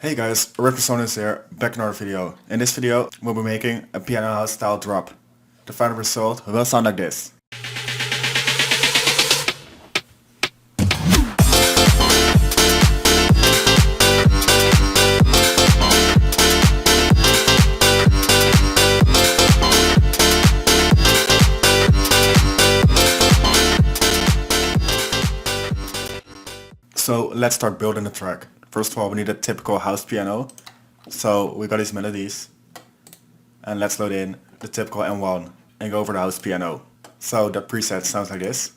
Hey guys, Sonance here, back in another video. In this video, we'll be making a piano house style drop. The final result will sound like this. So let's start building the track. First of all, we need a typical house piano. So we got these melodies. And let's load in the typical M1 and go over the house piano. So the preset sounds like this.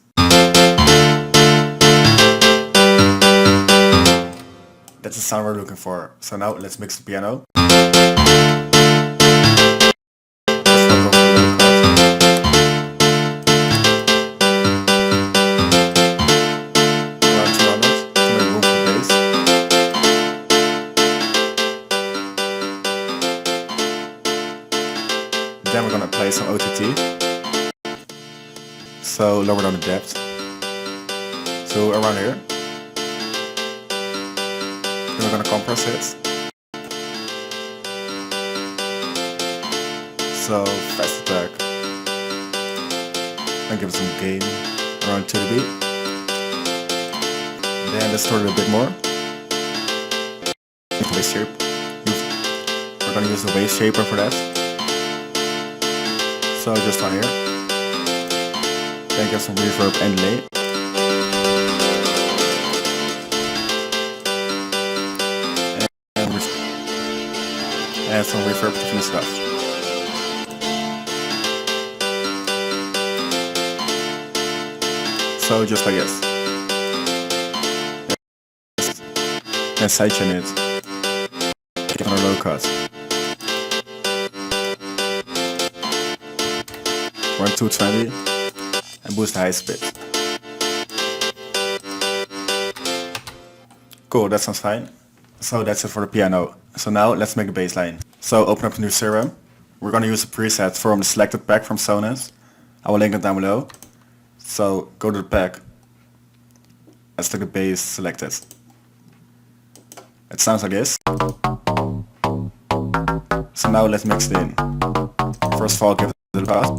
That's the sound we're looking for. So now let's mix the piano. Then we're gonna play some OTT. So lower down the depth. So around here. Then we're gonna compress it. So fast attack. And give it some gain around 2 dB. Then distort it a bit more. Wave shape. We're gonna use the wave shaper for that. So just on here. Then get some reverb and delay. And some reverb to finish it off. So just like this. And sidechain it. Get on a low cut. Run 220 and boost the high speed. Cool, that sounds fine. So that's it for the piano. So now let's make a bass line. So open up a new serum. We're gonna use a preset from the selected pack from Sonance. I will link it down below. So go to the pack. Let's take the bass selected. It sounds like this. So now let's mix it in. First of all, give it a little pass.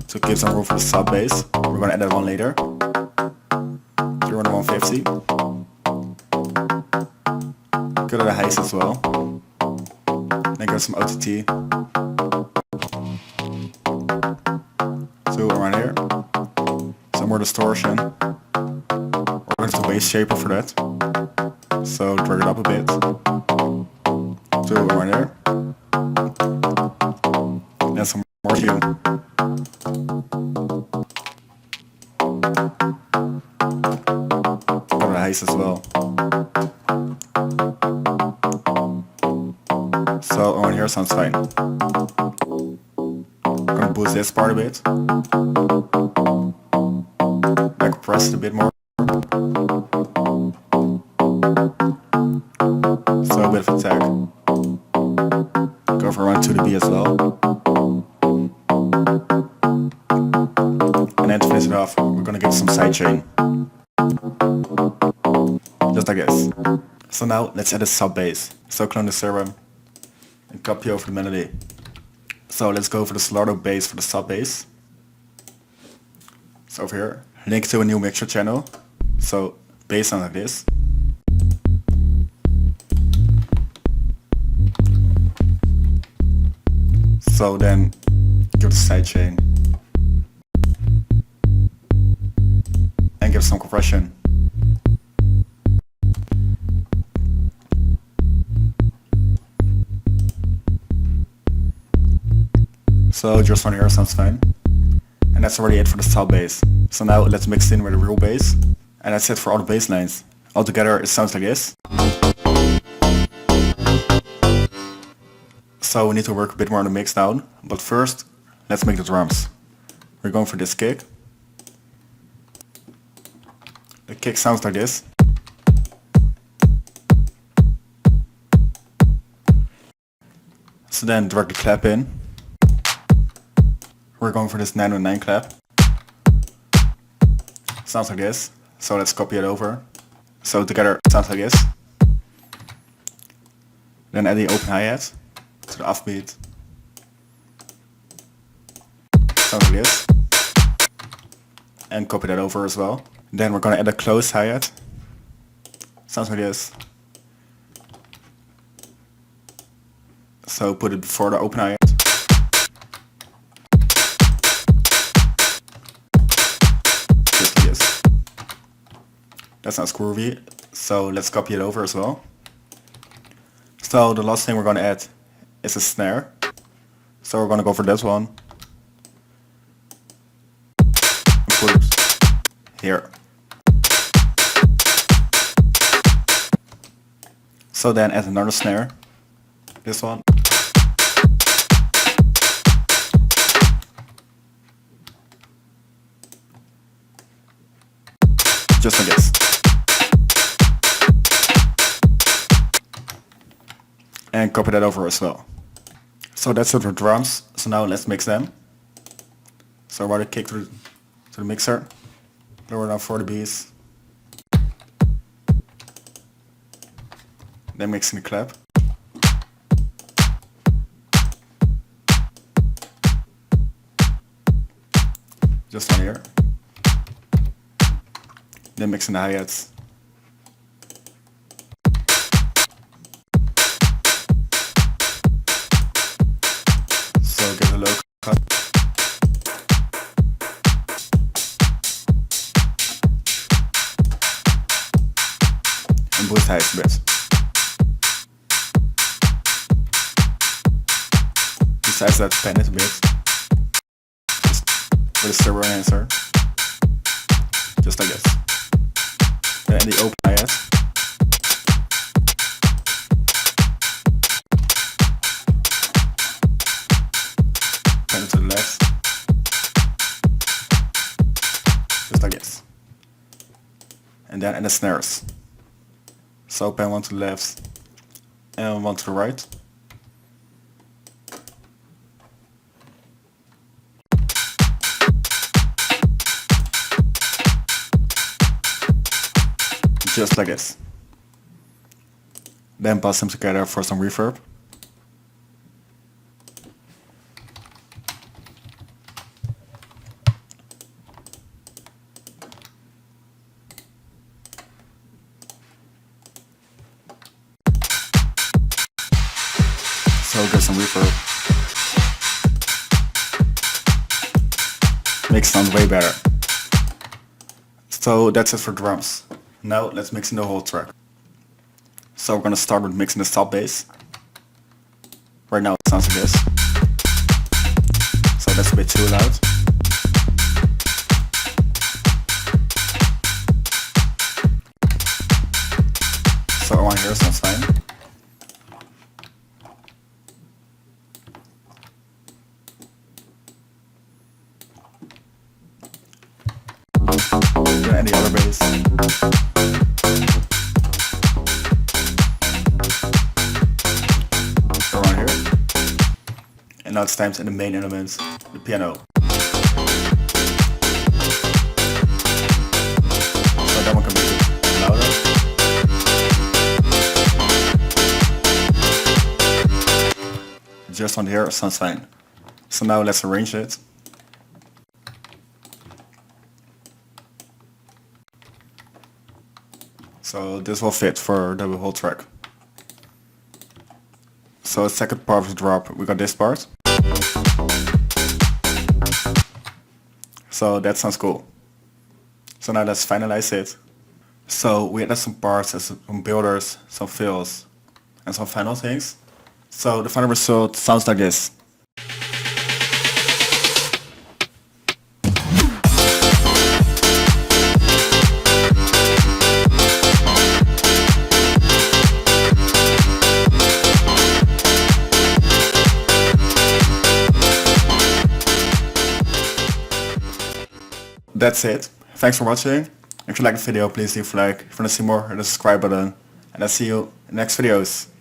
To give some room for the sub bass. We're gonna add that one later. So we're on 150. Go to the highs as well. Then go some OTT. So around here. Some more distortion. We're going to wave shaper for that. So drag it up a bit. So around here. And some more tune. Go to the highs as well. So on here sounds fine. I'm gonna boost this part a bit. I compress it a bit more. So a bit of attack. Go for around 2 dB as well. And then to finish it off, we're gonna give some sidechain. Just like this. So now let's add a sub bass. So clone the serum and copy over the melody. So let's go for the Solardo bass for the sub bass. So over here, link to a new mixer channel. So bass sounds like this. So then give the sidechain and give some compression. So just on here sounds fine. And that's already it for the sub bass. So now let's mix it in with the real bass. And that's it for all the bass lines. Altogether it sounds like this. So we need to work a bit more on the mix down. But first, let's make the drums. We're going for this kick. The kick sounds like this. So then drag the clap in. We're going for this 909 clap. Sounds like this. So let's copy it over. So together it sounds like this. Then add the open hi-hat to the offbeat. Sounds like this. And copy that over as well. Then we're gonna add a close hi-hat. Sounds like this. So put it before the open hi-hat. Just like this. That sounds groovy. So let's copy it over as well. So the last thing we're gonna add is a snare. So we're gonna go for this one. And put it here. So then add another snare. This one. Just like this. And copy that over as well. So that's it for drums. So now let's mix them. So right kick to the mixer. Lower down 40 dBs. Then mix in the clap. Just on here. Then mix in the hi-hats. So get a low cut. And boost hi-hats a bit. Besides that, pan it a bit. Just with a servo enhancer. Just like this. Then the open hi-hat. Pan it to the left. Just like this. And then add the snares. So pan one to the left and one to the right. Just like this. Then bust them together for some reverb. So get some reverb. Makes it sound way better. So that's it for drums. Now let's mix in the whole track. So we're gonna start with mixing the stop bass. Right now it sounds like this. So that's a bit too loud. So around here sounds fine. Then add the other bass. Around here. And now it's time to add the main element, the piano. So that one can be louder. Just on here sounds fine. So now let's arrange it. So this will fit for the whole track. So second part of the drop, we got this part. So that sounds cool. So now let's finalize it. So we added some parts, some builders, some fills, and some final things. So the final result sounds like this. That's it. Thanks for watching. If you like the video, please leave a like. If you want to see more, hit the subscribe button. And I'll see you in the next videos.